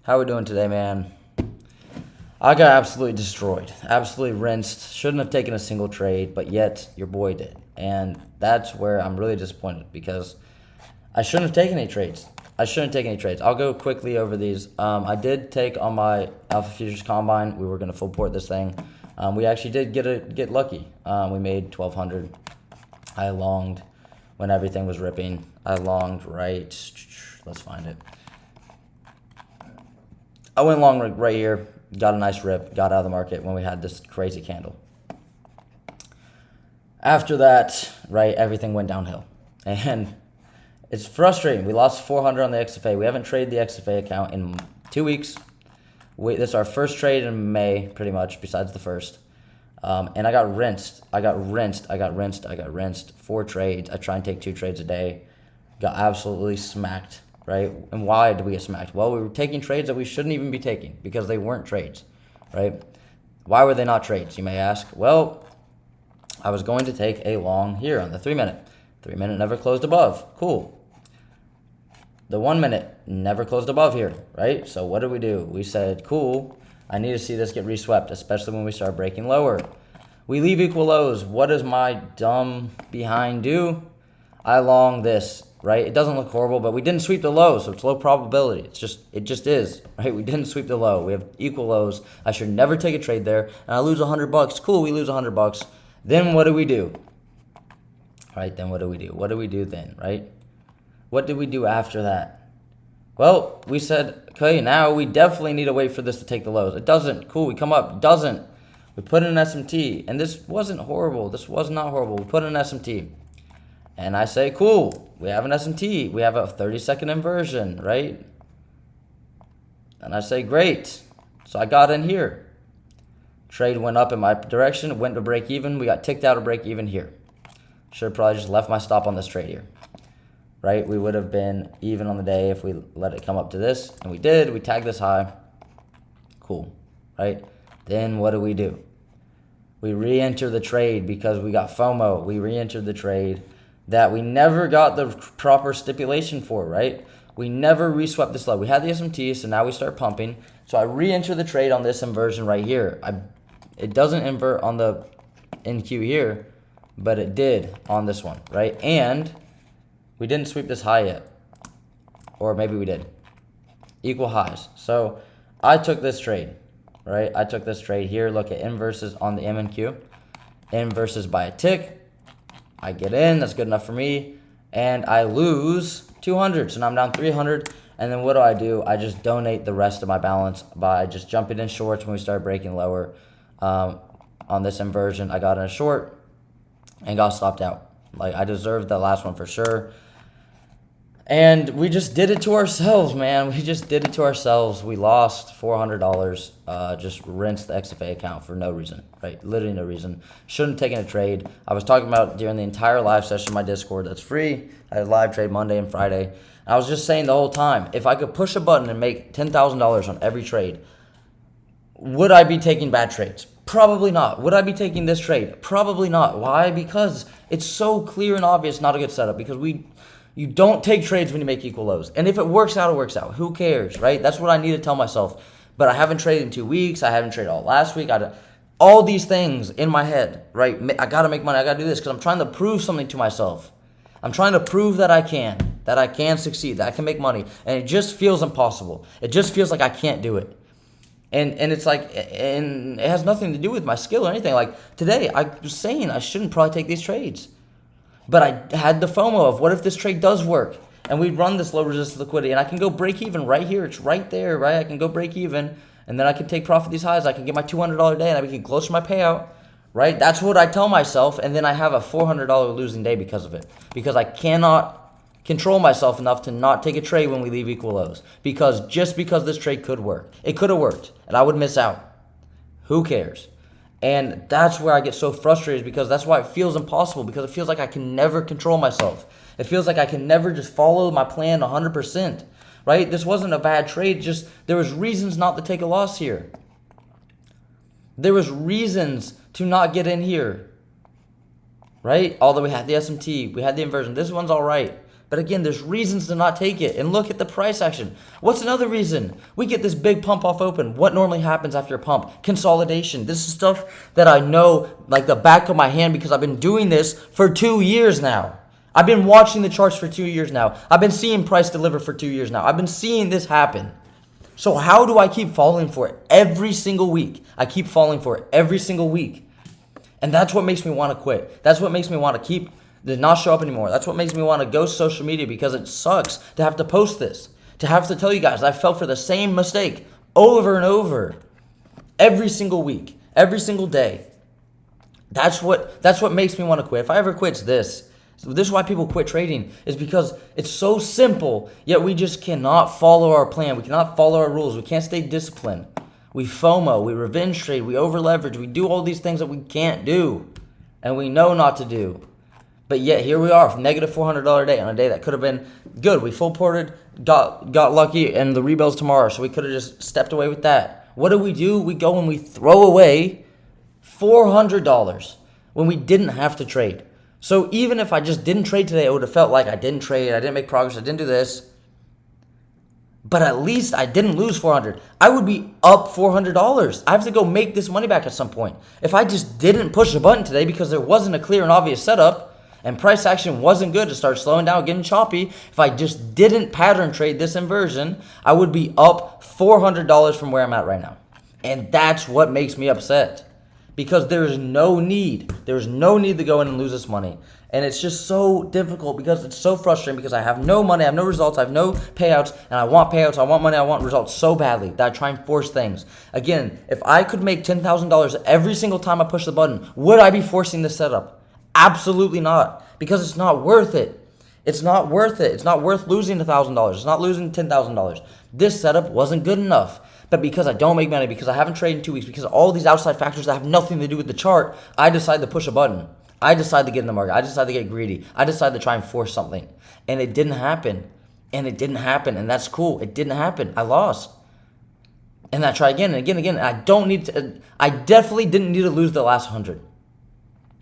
How we doing today, man? I got absolutely destroyed, absolutely rinsed. Shouldn't have taken a single trade, but yet your boy did. And that's where I'm really disappointed because I shouldn't have taken any trades. I'll go quickly over these. I did take on my Alpha Futures Combine. We were going to full port this thing. We actually did get lucky. We made 1,200. I longed when everything was ripping. I longed right. Let's find it. I went long right here. Got a nice rip. Got out of the market when we had this crazy candle. After that, right, everything went downhill. And it's frustrating. We lost 400 on the XFA. We haven't traded the XFA account in 2 weeks. This is our first trade in May, pretty much, besides the first. And I got rinsed. 4 trades. I try and take 2 trades a day. Got absolutely smacked, right? And why did we get smacked? Well, we were taking trades that we shouldn't even be taking because they weren't trades, right? Why were they not trades, you may ask? Well, I was going to take a long here on the 3-minute. 3-minute never closed above. Cool. The 1-minute never closed above here, right? So what did we do? We said, cool, I need to see this get reswept, especially when we start breaking lower. We leave equal lows. What does my dumb behind do? I long this, right? It doesn't look horrible, but we didn't sweep the low, so it's low probability. It just is, right? We didn't sweep the low. We have equal lows. I should never take a trade there, and I lose $100. Cool, we lose $100. Then what do we do? Right, then what do we do? What do we do then, right? What did we do after that? Well, we said, okay, now we definitely need to wait for this to take the lows. It doesn't. Cool, we come up. It doesn't. We put in an SMT, and this wasn't horrible. This was not horrible. We put in an SMT. And I say, cool, we have an SMT. We have a 30-second inversion, right? And I say, great. So I got in here. Trade went up in my direction, went to break even. We got ticked out of break even here. Should have probably just left my stop on this trade here, right? We would have been even on the day if we let it come up to this, and we did. We tagged this high. Cool, right? Then what do? We re-enter the trade because we got FOMO. We re-entered the trade that we never got the proper stipulation for, right? We never reswept this low. We had the SMT, so now we start pumping. So I re-enter the trade on this inversion right here. It doesn't invert on the NQ here, but it did on this one, right? And we didn't sweep this high yet. Or maybe we did. Equal highs. So I took this trade, right? I took this trade here. Look at inverses on the MNQ. Inverses by a tick. I get in. That's good enough for me. And I lose 200. So now I'm down 300. And then what do? I just donate the rest of my balance by just jumping in shorts when we start breaking lower. On this inversion, I got in a short and got stopped out. Like, I deserved that last one for sure. And we just did it to ourselves, man. We just did it to ourselves. We lost $400. Just rinsed the XFA account for no reason, right? Literally no reason. Shouldn't have taken a trade. I was talking about during the entire live session on my Discord that's free. I had a live trade Monday and Friday. And I was just saying the whole time, if I could push a button and make $10,000 on every trade, would I be taking bad trades? Probably not. Would I be taking this trade? Probably not. Why? Because it's so clear and obvious not a good setup. Because you don't take trades when you make equal lows. And if it works out, it works out. Who cares, right? That's what I need to tell myself. But I haven't traded in 2 weeks. I haven't traded all last week. All these things in my head, right? I got to make money. I got to do this because I'm trying to prove something to myself. I'm trying to prove that I can succeed, that I can make money. And it just feels impossible. It just feels like I can't do it. And it's like, and it has nothing to do with my skill or anything. Like today, I was saying I shouldn't probably take these trades. But I had the FOMO of what if this trade does work? And we run this low resistance liquidity and I can go break even right here. It's right there, right? I can go break even and then I can take profit these highs. I can get my $200 day and I can close to my payout, right? That's what I tell myself. And then I have a $400 losing day because of it. Because I cannot control myself enough to not take a trade when we leave equal lows. Because just because this trade could work. It could have worked and I would miss out. Who cares? And that's where I get so frustrated because that's why it feels impossible because it feels like I can never control myself. It feels like I can never just follow my plan 100%, right? This wasn't a bad trade, just there was reasons not to take a loss here. There was reasons to not get in here, right? Although we had the SMT, we had the inversion. This one's all right. But again, there's reasons to not take it. And look at the price action. What's another reason? We get this big pump off open. What normally happens after a pump? Consolidation. This is stuff that I know like the back of my hand because I've been doing this for 2 years now. I've been watching the charts for 2 years now. I've been seeing price deliver for 2 years now. I've been seeing this happen. So how do I keep falling for it every single week? I keep falling for it every single week. And that's what makes me want to quit. That's what makes me want to not show up anymore. That's what makes me want to go social media, because it sucks to have to post this, to have to tell you guys I fell for the same mistake over and over every single week, every single day. That's what makes me want to quit. If I ever quit, it's this. So this is why people quit trading, is because it's so simple, yet we just cannot follow our plan. We cannot follow our rules. We can't stay disciplined. We FOMO, we revenge trade, we over leverage, we do all these things that we can't do and we know not to do. But yet here we are, negative $400 day on a day that could have been good. We full ported, got lucky, and the rebells tomorrow, so we could have just stepped away with that. What do? We go and we throw away $400 when we didn't have to trade. So even if I just didn't trade today, it would have felt like I didn't trade, I didn't make progress, I didn't do this. But at least I didn't lose $400. I would be up $400. I have to go make this money back at some point. If I just didn't push a button today because there wasn't a clear and obvious setup, and price action wasn't good to start slowing down, getting choppy, if I just didn't pattern trade this inversion, I would be up $400 from where I'm at right now. And that's what makes me upset. Because there is no need. There's no need to go in and lose this money. And it's just so difficult because it's so frustrating, because I have no money, I have no results, I have no payouts, and I want payouts, I want money, I want results so badly that I try and force things. Again, if I could make $10,000 every single time I push the button, would I be forcing this setup? Absolutely not, because it's not worth it. It's not worth it. It's not worth losing $1,000. It's not losing $10,000. This setup wasn't good enough. But because I don't make money, because I haven't traded in 2 weeks, because of all these outside factors that have nothing to do with the chart, I decide to push a button. I decide to get in the market. I decide to get greedy. I decide to try and force something. And it didn't happen. And it didn't happen. And that's cool. It didn't happen. I lost. And I try again and again and again. I definitely didn't need to lose the last 100.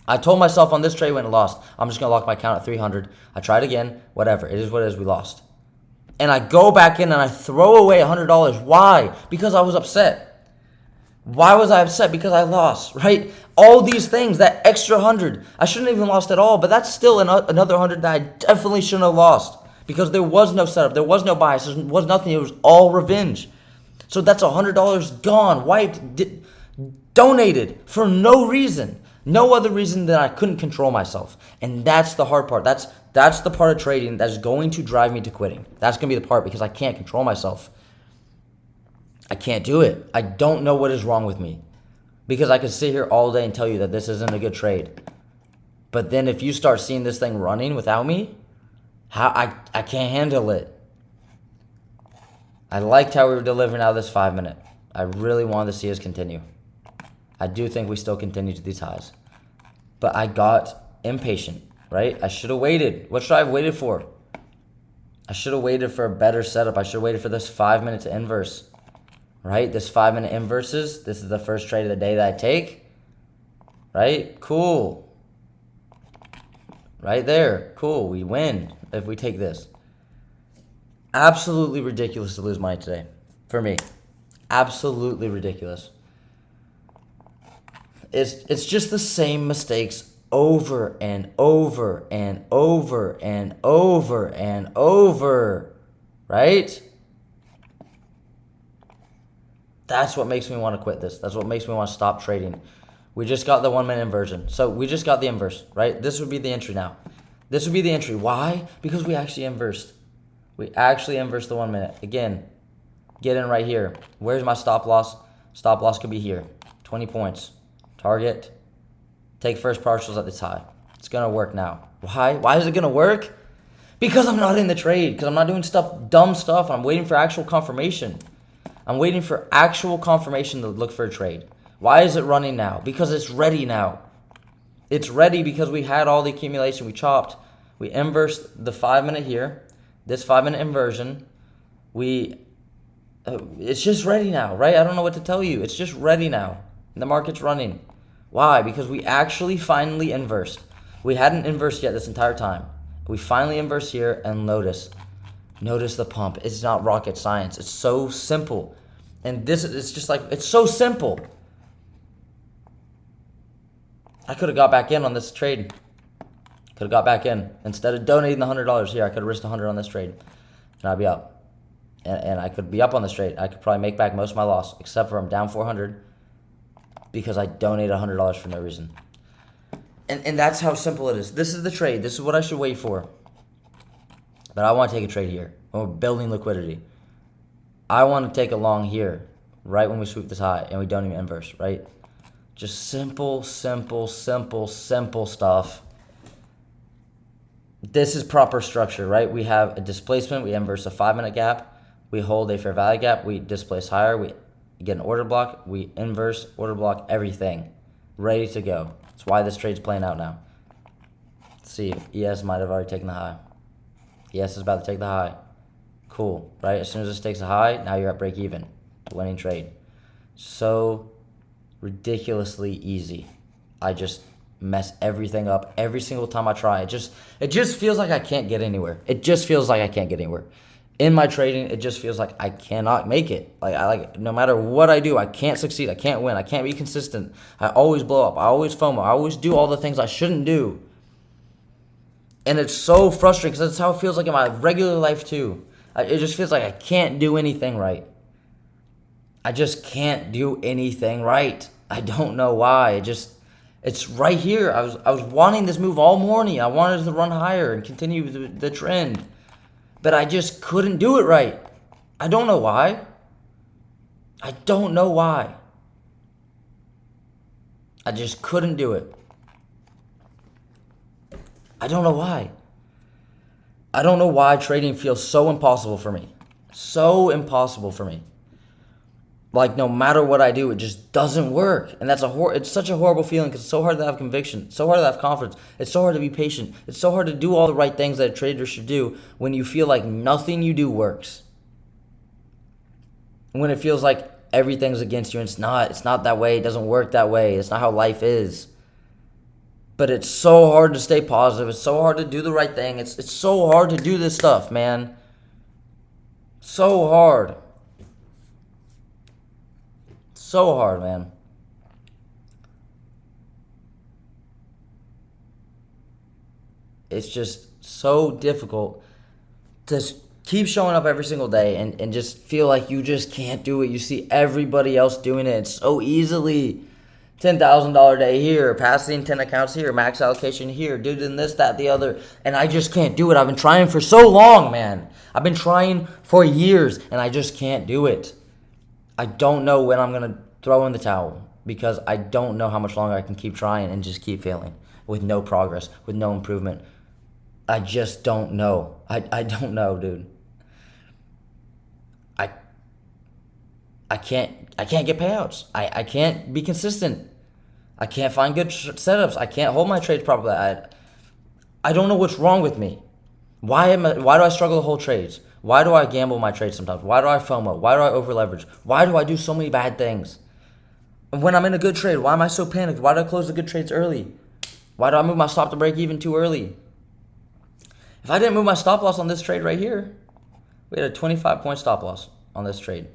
I told myself on this trade when I lost, I'm just going to lock my account at 300. I tried again. Whatever. It is what it is. We lost. And I go back in and I throw away $100. Why? Because I was upset. Why was I upset? Because I lost, right? All these things, that extra 100, I shouldn't have even lost at all, but that's still another 100 that I definitely shouldn't have lost, because there was no setup, there was no bias, there was nothing, it was all revenge. So that's $100 gone, wiped, donated for no reason. No other reason than I couldn't control myself. And that's the hard part. That's the part of trading that's going to drive me to quitting. That's going to be the part, because I can't control myself. I can't do it. I don't know what is wrong with me. Because I could sit here all day and tell you that this isn't a good trade. But then if you start seeing this thing running without me, I can't handle it. I liked how we were delivering out of this 5 minute. I really wanted to see us continue. I do think we still continue to these highs. But I got impatient, right? I should have waited. What should I have waited for? I should have waited for a better setup. I should have waited for this 5 minute to inverse, right? This 5 minute inverses. This is the first trade of the day that I take, right? Cool. Right there. Cool. We win if we take this. Absolutely ridiculous to lose money today for me. Absolutely ridiculous. It's just the same mistakes over and over and over and over and over, right? That's what makes me want to quit this. That's what makes me want to stop trading. We just got the 1 minute inversion. So we just got the inverse, right? This would be the entry now. This would be the entry. Why? Because we actually inversed. We actually inversed the 1 minute. Again, get in right here. Where's my stop loss? Stop loss could be here. 20 points. Target. Take first partials at this high. It's going to work now. Why? Why is it going to work? Because I'm not in the trade. Because I'm not doing dumb stuff. I'm waiting for actual confirmation. I'm waiting for actual confirmation to look for a trade. Why is it running now? Because it's ready now. It's ready because we had all the accumulation. We chopped. We inversed the 5 minute here. This 5 minute inversion. It's just ready now, right? I don't know what to tell you. It's just ready now. The market's running. Why? Because we actually finally inversed. We hadn't inversed yet this entire time. We finally inverse here, and notice the pump. It's not rocket science. It's so simple. And this is just like, it's so simple. I could have got back in on this trade. Could have got back in. Instead of donating the $100 here, I could have risked $100 on this trade. And I'd be up. And I could be up on this trade. I could probably make back most of my loss, except for I'm down 400 because I donated $100 for no reason. And that's how simple it is. This is the trade. This is what I should wait for. But I want to take a trade here when we're building liquidity. I want to take a long here, right when we sweep this high and we don't even inverse, right? Just simple, simple, simple, simple stuff. This is proper structure, right? We have a displacement. We inverse a 5-minute gap. We hold a fair value gap. We displace higher. We get an order block. We inverse, order block, everything. Ready to go. That's why this trade's playing out now. Let's see. ES might have already taken the high. ES is about to take the high. Cool, right? As soon as this takes a high, now you're at break even. Winning trade. So ridiculously easy. I just mess everything up every single time I try. It just feels like I can't get anywhere. It just feels like I can't get anywhere. In my trading, it just feels like I cannot make it. No matter what I do, I can't succeed. I can't win. I can't be consistent. I always blow up. I always FOMO. I always do all the things I shouldn't do. And it's so frustrating because that's how it feels like in my regular life too. It just feels like I can't do anything right. I just can't do anything right. I don't know why. It's right here. I was wanting this move all morning. I wanted to run higher and continue the trend. But I just couldn't do it right. I don't know why. I don't know why. I just couldn't do it. I don't know why. I don't know why trading feels so impossible for me. So impossible for me. Like, no matter what I do, it just doesn't work. And it's such a horrible feeling because it's so hard to have conviction. It's so hard to have confidence. It's so hard to be patient. It's so hard to do all the right things that a trader should do when you feel like nothing you do works. And when it feels like everything's against you and it's not that way. It doesn't work that way. It's not how life is. But it's so hard to stay positive. It's so hard to do the right thing. It's so hard to do this stuff, man. So hard. So hard, man. It's just so difficult to keep showing up every single day and just feel like you just can't do it. You see everybody else doing it so easily. $10,000 day here, passing 10 accounts here, max allocation here, doing this, that, the other, and I just can't do it. I've been trying for so long, man. I've been trying for years, and I just can't do it. I don't know when I'm going to throw in the towel because I don't know how much longer I can keep trying and just keep failing with no progress, with no improvement. I just don't know. I don't know, dude. I can't get payouts. I can't be consistent. I can't find good setups. I can't hold my trades properly. I don't know what's wrong with me. Why do I struggle to hold trades? Why do I gamble my trades sometimes? Why do I FOMO? Why do I over leverage? Why do I do so many bad things? And when I'm in a good trade, why am I so panicked? Why do I close the good trades early? Why do I move my stop to break even too early? If I didn't move my stop loss on this trade right here, we had a 25-point stop loss on this trade.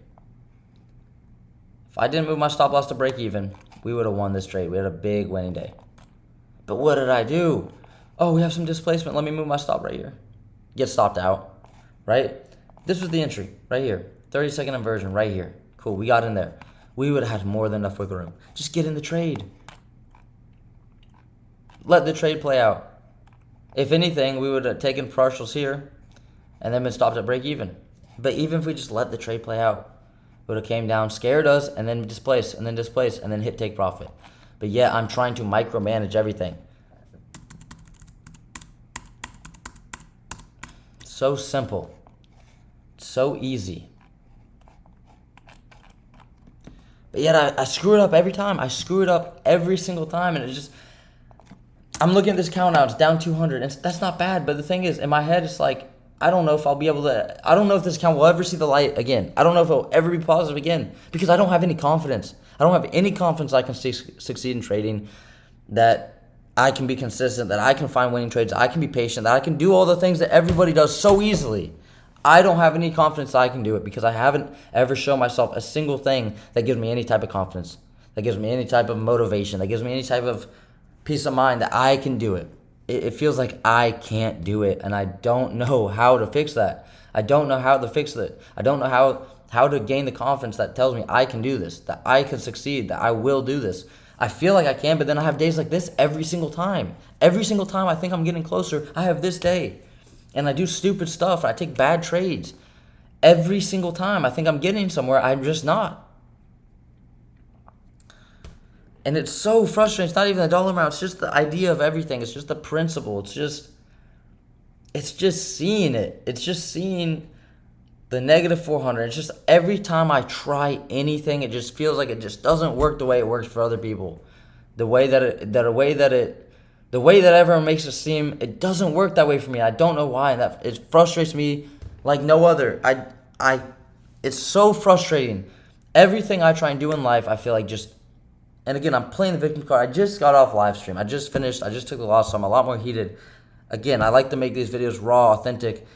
If I didn't move my stop loss to break even, we would have won this trade. We had a big winning day. But what did I do? Oh, we have some displacement. Let me move my stop right here. Get stopped out, right? This was the entry right here. 30-second inversion right here. Cool, we got in there. We would have had more than enough wiggle room. Just get in the trade. Let the trade play out. If anything, we would have taken partials here and then been stopped at break even. But even if we just let the trade play out, would have came down, scared us, and then displace, and then hit take profit. But yeah, I'm trying to micromanage everything. So simple. So easy. But yet I screw it up every time. I screw it up every single time, and I'm looking at this count now, it's down 200, and that's not bad, but the thing is, in my head, it's like, I don't know if I'll be able to, I don't know if this account will ever see the light again. I don't know if it'll ever be positive again because I don't have any confidence. I don't have any confidence I can succeed in trading, that I can be consistent, that I can find winning trades, I can be patient, that I can do all the things that everybody does so easily. I don't have any confidence that I can do it because I haven't ever shown myself a single thing that gives me any type of confidence, that gives me any type of motivation, that gives me any type of peace of mind that I can do it. It feels like I can't do it, and I don't know how to fix that. I don't know how to fix it. I don't know how to gain the confidence that tells me I can do this, that I can succeed, that I will do this. I feel like I can, but then I have days like this every single time. Every single time I think I'm getting closer, I have this day. And I do stupid stuff. I take bad trades. Every single time I think I'm getting somewhere, I'm just not. And it's so frustrating. It's not even the dollar amount. It's just the idea of everything. It's just the principle. It's just seeing it. It's just seeing the negative 400. It's just every time I try anything, it just feels like it just doesn't work the way it works for other people. The way that everyone makes it seem, it doesn't work that way for me. I don't know why, and that it frustrates me like no other. It's so frustrating. Everything I try and do in life, I feel like just. And again, I'm playing the victim card. I just got off live stream. I just finished. I just took the loss, so I'm a lot more heated. Again, I like to make these videos raw, authentic.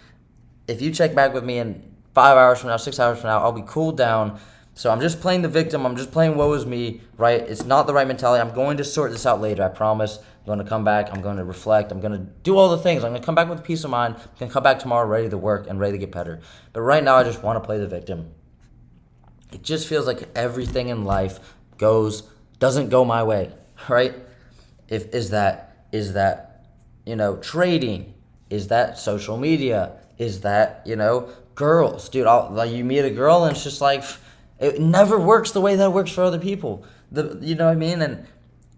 If you check back with me in 5 hours from now, 6 hours from now, I'll be cooled down. So I'm just playing the victim. I'm just playing woe is me, right? It's not the right mentality. I'm going to sort this out later, I promise. I'm going to come back. I'm going to reflect. I'm going to do all the things. I'm going to come back with peace of mind. I'm going to come back tomorrow ready to work and ready to get better. But right now, I just want to play the victim. It just feels like everything in life doesn't go my way, right? Is that trading? Is that social media? Is that girls, dude? You meet a girl and it's just like it never works the way that it works for other people. You know what I mean? And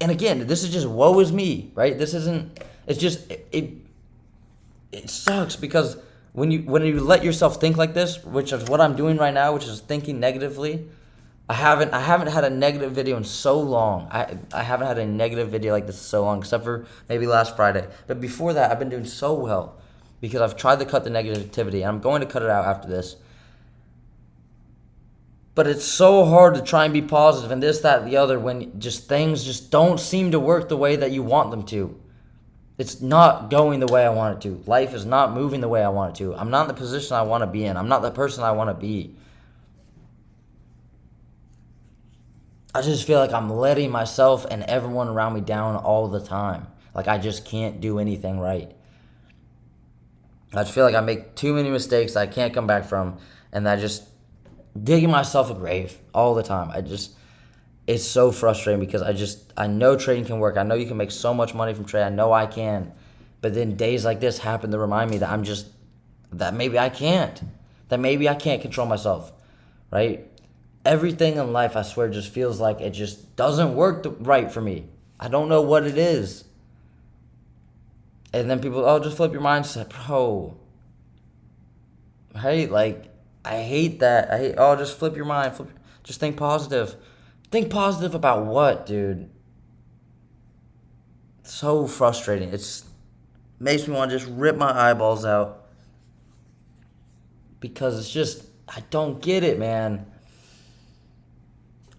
again, this is just woe is me, right? This isn't. It's just it sucks because when you let yourself think like this, which is what I'm doing right now, which is thinking negatively. I haven't had a negative video in so long. I haven't had a negative video like this in so long, except for maybe last Friday. But before that, I've been doing so well because I've tried to cut the negativity, and I'm going to cut it out after this. But it's so hard to try and be positive and this, that, and the other when things just don't seem to work the way that you want them to. It's not going the way I want it to. Life is not moving the way I want it to. I'm not in the position I want to be in. I'm not the person I want to be. I just feel like I'm letting myself and everyone around me down all the time. Like I just can't do anything right. I just feel like I make too many mistakes that I can't come back from, and I just digging myself a grave all the time. It's so frustrating because I know trading can work. I know you can make so much money from trading. I know I can. But then days like this happen to remind me that that maybe I can't. That maybe I can't control myself, right? Everything in life, I swear, just feels like it just doesn't work right for me. I don't know what it is. And then people, just flip your mindset. Bro. Right? Like, I hate that. Just flip your mind. Just think positive. Think positive about what, dude? It's so frustrating. It makes me want to just rip my eyeballs out. Because it's just, I don't get it, man.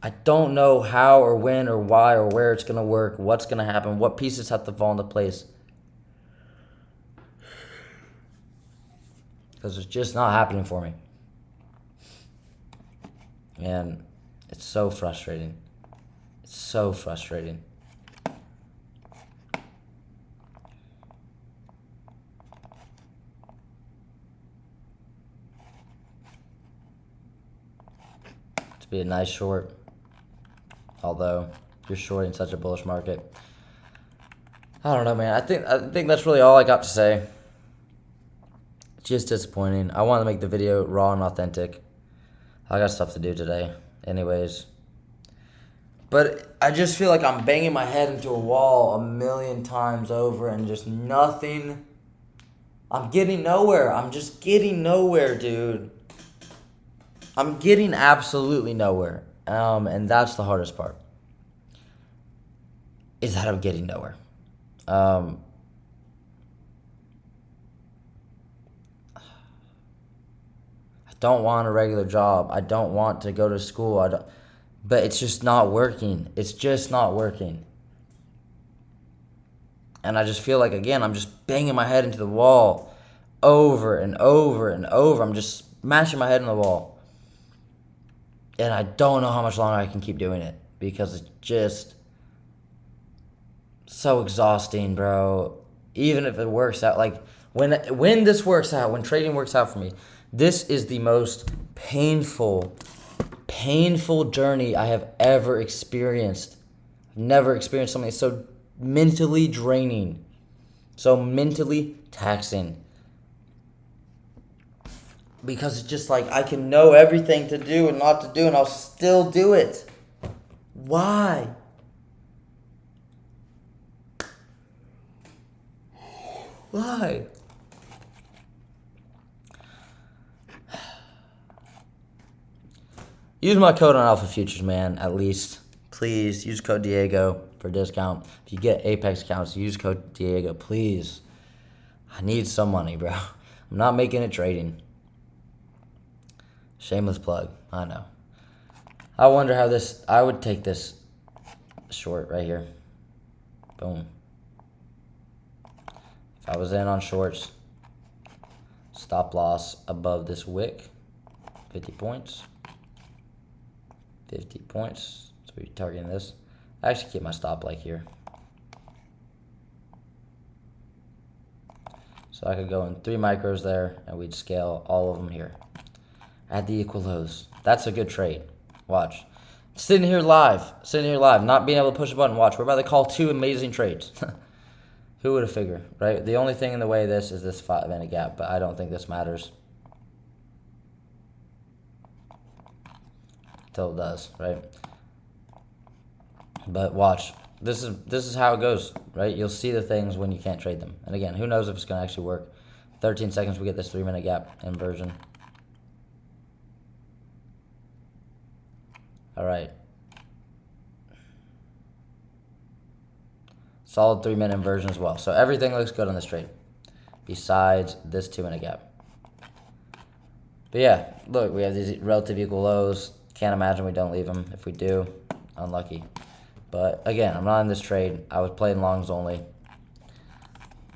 I don't know how or when or why or where it's going to work, what's going to happen, what pieces have to fall into place. Because it's just not happening for me. And it's so frustrating. It's so frustrating. To be a nice short. Although you're shorting such a bullish market. I don't know, man. I think that's really all I got to say. It's just disappointing. I want to make the video raw and authentic. I got stuff to do today. Anyways. But I just feel like I'm banging my head into a wall a million times over and just nothing. I'm getting nowhere. I'm just getting nowhere, dude. I'm getting absolutely nowhere. And that's the hardest part. Is that I'm getting nowhere. I don't want a regular job. I don't want to go to school. But it's just not working. It's just not working. And I just feel like, again, I'm just banging my head into the wall over and over and over. I'm just smashing my head in the wall. And I don't know how much longer I can keep doing it because it's just so exhausting, bro. Even if it works out, like when this works out, when trading works out for me, this is the most painful journey I have ever experienced. I've never experienced something so mentally draining, so mentally taxing. Because it's just like I can know everything to do and not to do, and I'll still do it. Why? Why? Use my code on Alpha Futures, man, at least. Please use code Diego for a discount. If you get Apex accounts, use code Diego, please. I need some money, bro. I'm not making it trading. Shameless plug, I know. I wonder how this, I would take this short right here. Boom. If I was in on shorts, stop loss above this wick, 50 points. 50 points, so we're targeting this. I actually keep my stop like here. So I could go in 3 micros there, and we'd scale all of them here. At the equal lows. That's a good trade. Watch. Sitting here live, not being able to push a button. Watch, we're about to call 2 amazing trades. Who would have figured, right? The only thing in the way of this is this 5-minute gap, but I don't think this matters. Till it does, right? But watch. This is how it goes, right? You'll see the things when you can't trade them. And again, who knows if it's going to actually work. 13 seconds, we get this 3-minute gap inversion. All right. Solid 3-minute inversion as well. So everything looks good on this trade, besides this 2-minute gap. But yeah, look, we have these relative equal lows. Can't imagine we don't leave them. If we do, unlucky. But again, I'm not in this trade. I was playing longs only.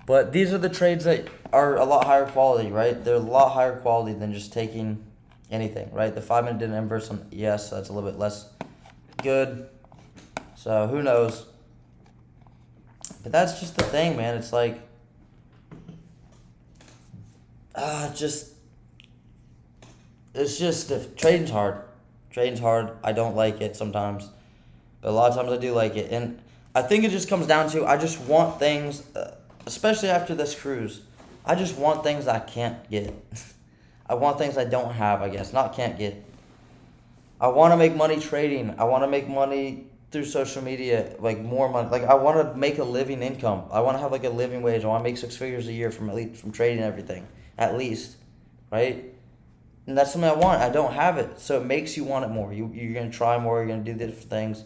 But these are the trades that are a lot higher quality, right? They're a lot higher quality than just taking anything, right? The 5-minute didn't inverse on ES, so that's a little bit less good. So who knows? But that's just the thing, man. It's like, if trading's hard. Trading's hard. I don't like it sometimes, but a lot of times I do like it. And I think it just comes down to I just want things, especially after this cruise. I just want things I can't get. I want things I don't have, I guess. Not can't get. I want to make money trading. I want to make money through social media, like more money. Like I want to make a living income. I want to have like a living wage. I want to make 6 figures a year from trading and everything, at least, right? And that's something I want. I don't have it, so it makes you want it more. You're gonna try more. You're gonna do different things.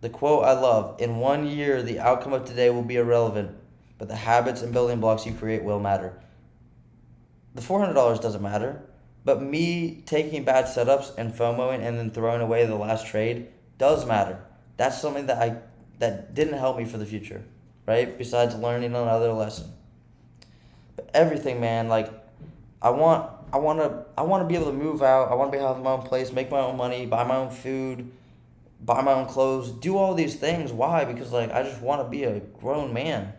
The quote I love: "In 1 year, the outcome of today will be irrelevant, but the habits and building blocks you create will matter." The $400 doesn't matter, but me taking bad setups and FOMOing and then throwing away the last trade does matter. That's something that didn't help me for the future, right? Besides learning another lesson. But everything, man, like I want to be able to move out. I want to be able to have my own place, make my own money, buy my own food, buy my own clothes, do all these things. Why? Because like I just want to be a grown man.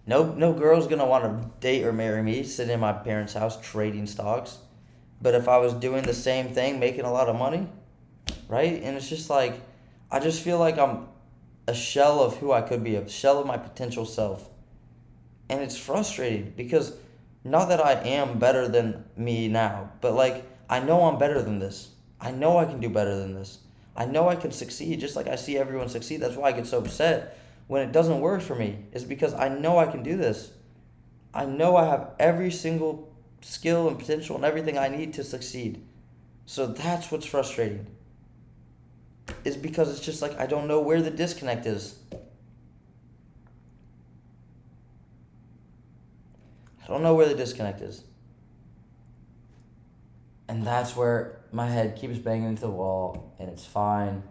No girl's gonna want to date or marry me sitting in my parents' house trading stocks. But if I was doing the same thing, making a lot of money, right? And it's just like I just feel like I'm a shell of who I could be, a shell of my potential self. And it's frustrating because not that I am better than me now, but like I know I'm better than this. I know I can do better than this. I know I can succeed just like I see everyone succeed. That's why I get so upset when it doesn't work for me. Is because I know I can do this. I know I have every single skill and potential and everything I need to succeed. So that's what's frustrating. Is because it's just like I don't know where the disconnect is. I don't know where the disconnect is. And that's where my head keeps banging into the wall, and it's fine.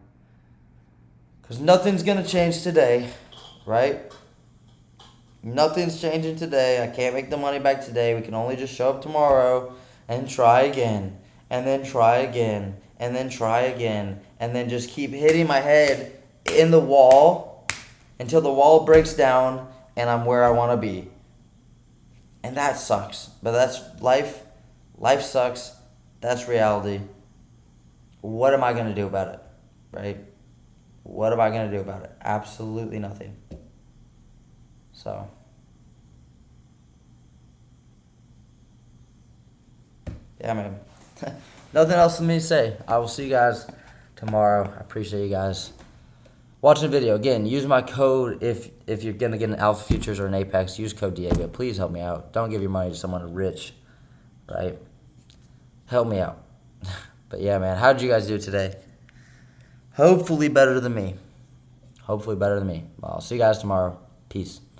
Because nothing's going to change today, right? Nothing's changing today. I can't make the money back today. We can only just show up tomorrow and try again, and then try again, and then try again, and then just keep hitting my head in the wall until the wall breaks down and I'm where I want to be. And that sucks. But that's life. Life sucks. That's reality. What am I going to do about it? Right? What am I going to do about it? Absolutely nothing. So, yeah, man. Nothing else for me to say. I will see you guys tomorrow. I appreciate you guys watching the video. Again, use my code if you're going to get an Alpha Futures or an Apex. Use code Diego. Please help me out. Don't give your money to someone rich, right? Help me out. But yeah, man, how did you guys do today? Hopefully better than me. Hopefully better than me. Well, I'll see you guys tomorrow. Peace.